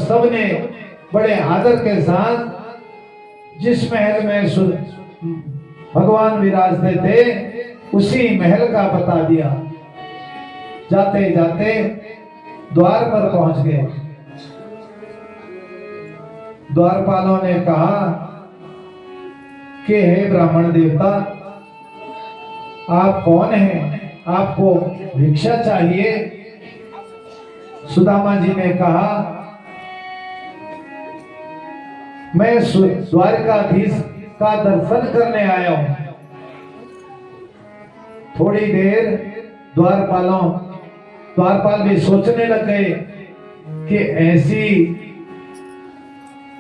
सबने बड़े आदर के साथ जिस महल में भगवान विराजते थे उसी महल का बता दिया। जाते जाते द्वार पर पहुंच गए। द्वारपालों ने कहा कि हे ब्राह्मण देवता, आप कौन हैं? आपको भिक्षा चाहिए? सुदामा जी ने कहा, मैं द्वारकाधीश का दर्शन करने आया हूं। थोड़ी देर द्वारपाल भी सोचने लग गए कि ऐसी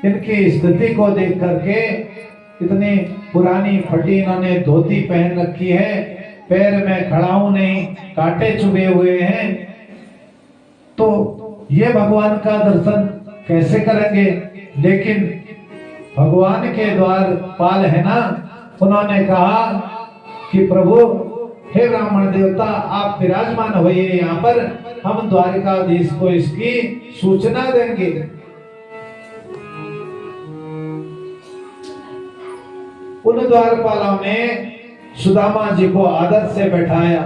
इनकी स्थिति को देख करके, इतनी पुरानी फटी इन्होंने धोती पहन रखी है, पैर में खड़ाऊ नहीं, कांटे चुभे हुए हैं, तो ये भगवान का दर्शन कैसे करेंगे? लेकिन भगवान के द्वारपाल है ना, उन्होंने कहा कि प्रभु, हे ब्राह्मण देवता, आप विराजमान होइए यहाँ पर, हम द्वारकाधीश को इसकी सूचना देंगे। उन द्वारपालों ने सुदामा जी को आदर से बैठाया।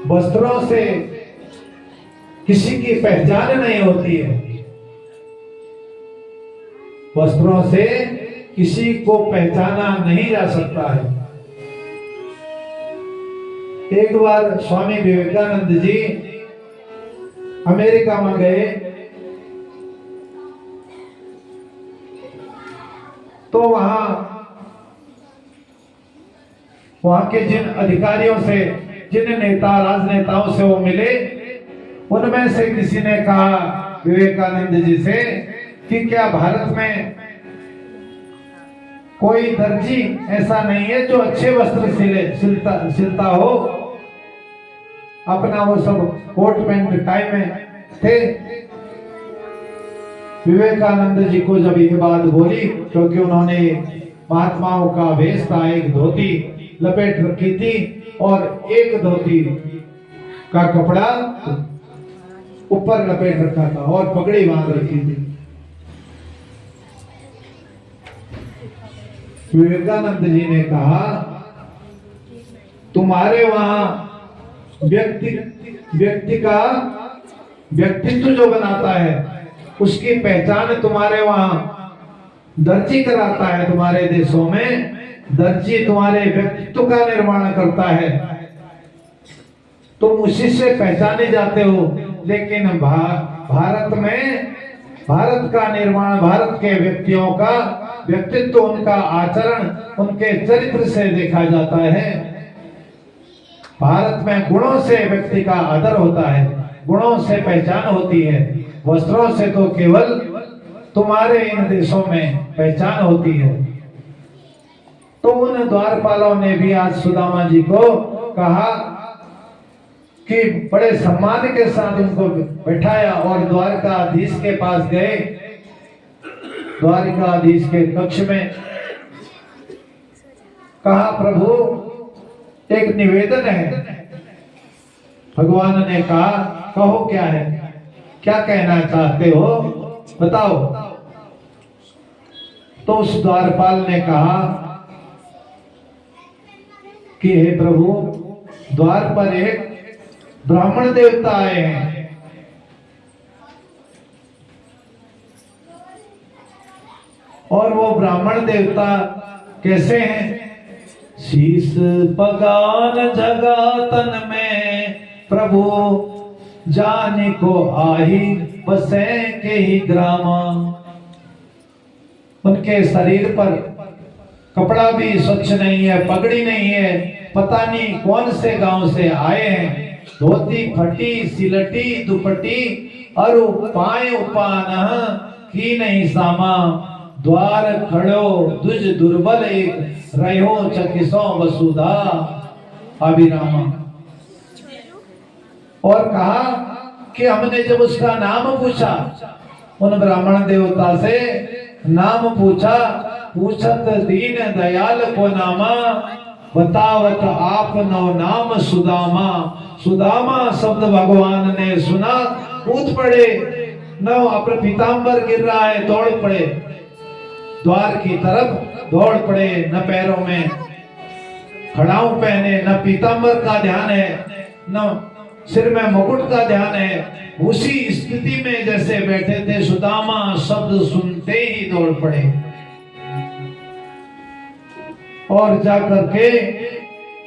वस्त्रों से किसी की पहचान नहीं होती है, वस्त्रों से किसी को पहचाना नहीं जा सकता है। एक बार स्वामी विवेकानंद जी अमेरिका में गए तो वहां के जिन अधिकारियों से, जिन राजनेताओं से वो मिले, उनमें से किसी ने कहा विवेकानंद जी से कि क्या भारत में कोई दर्जी ऐसा नहीं है जो अच्छे वस्त्र सिलता हो? अपना वो सब कोट पैंट टाई में थे। विवेकानंद जी को जब ये बात बोली, क्योंकि उन्होंने महात्माओं का वेश था, एक धोती लपेट रखी थी और एक धोती का कपड़ा ऊपर लपेट रखा था और पगड़ी बांध रखी थी। विवेकानंद जी ने कहा, तुम्हारे वहां व्यक्ति का व्यक्तित्व जो बनाता है, उसकी पहचान तुम्हारे वहां दर्जी कराता है। तुम्हारे देशों में दर्जी तुम्हारे व्यक्तित्व का निर्माण करता है, तुम उसी से पहचाने जाते हो। लेकिन भारत में भारत का निर्माण, भारत के व्यक्तियों का व्यक्तित्व, उनका आचरण, उनके चरित्र से देखा जाता है। भारत में गुणों से व्यक्ति का आदर होता है, गुणों से पहचान होती है, वस्त्रों से तो केवल तुम्हारे इन देशों में पहचान होती है। तो उन द्वारपालों ने भी आज सुदामा जी को कहा कि बड़े सम्मान के साथ उनको बैठाया और द्वारकाधीश के पास गए। द्वारकाधीश के कक्ष में कहा, प्रभु एक निवेदन है। भगवान ने कहा, कहो क्या है, क्या कहना चाहते हो, बताओ। तो उस द्वारपाल ने कहा कि हे प्रभु, द्वार पर एक ब्राह्मण देवता आए हैं, और वो ब्राह्मण देवता कैसे हैं? शीस पगान जगा तन में प्रभु, जाने को आही बसे के ही ग्रामा। उनके शरीर पर कपड़ा भी स्वच्छ नहीं है, पगड़ी नहीं है, पता नहीं कौन से गांव से आए हैं। धोती फटी सिलटी दुपटी, अरु पाए उपान की नहीं सामा। द्वार खड़ो दुज दुर्बल एक, रहो चकिसो वसुधा अभिरामा। और कहा कि हमने जब उसका नाम पूछा, उन ब्राह्मण देवता से नाम पूछा, पूछत दीन दयाल को नामा। बतावत आपनो नाम सुदामा। सुदामा शब्द भगवान ने सुना, कूद पड़े, न अपने पीताम्बर गिर रहा है, दौड़ पड़े द्वार की तरफ, दौड़ पड़े। न पैरों में खड़ाऊ पहने, न पीताम्बर का ध्यान है, न सिर में मुकुट का ध्यान है। उसी स्थिति में जैसे बैठे थे, सुदामा शब्द सुनते ही दौड़ पड़े और जाकर के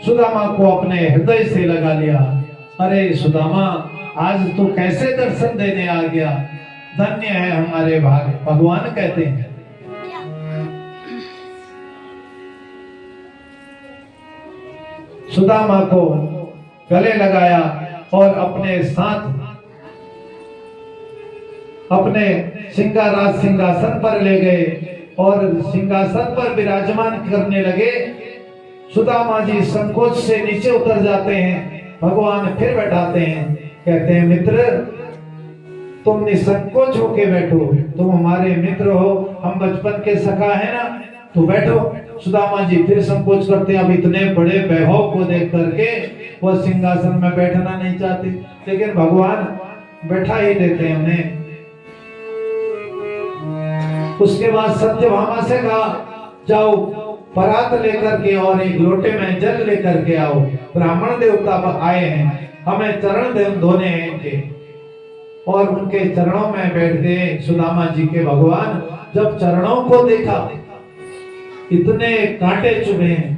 सुदामा को अपने हृदय से लगा लिया। अरे सुदामा, आज तू कैसे दर्शन देने आ गया, धन्य है हमारे भाग, भगवान कहते हैं। सुदामा को गले लगाया और अपने साथ अपने सिंहासन पर ले गए और सिंहासन पर विराजमान करने लगे। सुदामा जी संकोच से नीचे उतर जाते हैं, भगवान फिर बैठाते हैं, कहते हैं मित्र, तुम निसंकोच होके बैठो, तुम हमारे मित्र हो, हम बचपन के सखा है ना, तो बैठो। सुदामा जी फिर संकोच करते हैं। अब इतने बड़े वैभव को देख करके वो सिंहासन में बैठना नहीं चाहते, लेकिन भगवान बैठा ही देते हैं उन्हें। उसके बाद सत्यभामा से कहा, जाओ परात लेकर के और एक लोटे में जल लेकर के आओ, ब्राह्मण देवता आए हैं, हमें चरण धोने हैं इनके। और उनके चरणों में बैठ गए सुदामा जी के भगवान। जब चरणों को देखा, इतने कांटे चुभे हैं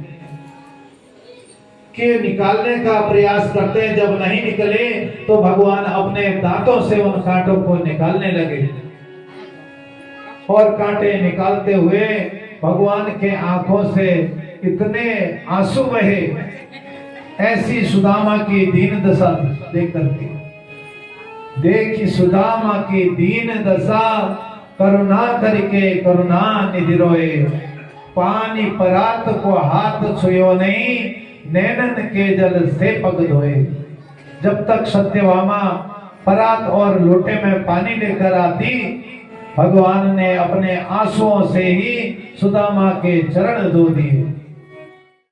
कि निकालने का प्रयास करते हैं, जब नहीं निकले तो भगवान अपने दांतों से उन कांटों को निकालने लगे। और कांटे निकालते हुए भगवान के आंखों से इतने आंसू बहे, ऐसी सुदामा की दीन दशा देख करके, देखी सुदामा की दीन दशा, करुणा करके करुणा निधि रोए, पानी परात को हाथ छुयो नहीं, नैनन के जल से पग धोए। जब तक सत्यभामा परात और लोटे में पानी लेकर आती, भगवान ने अपने आंसुओं से ही सुदामा के चरण धो दिए।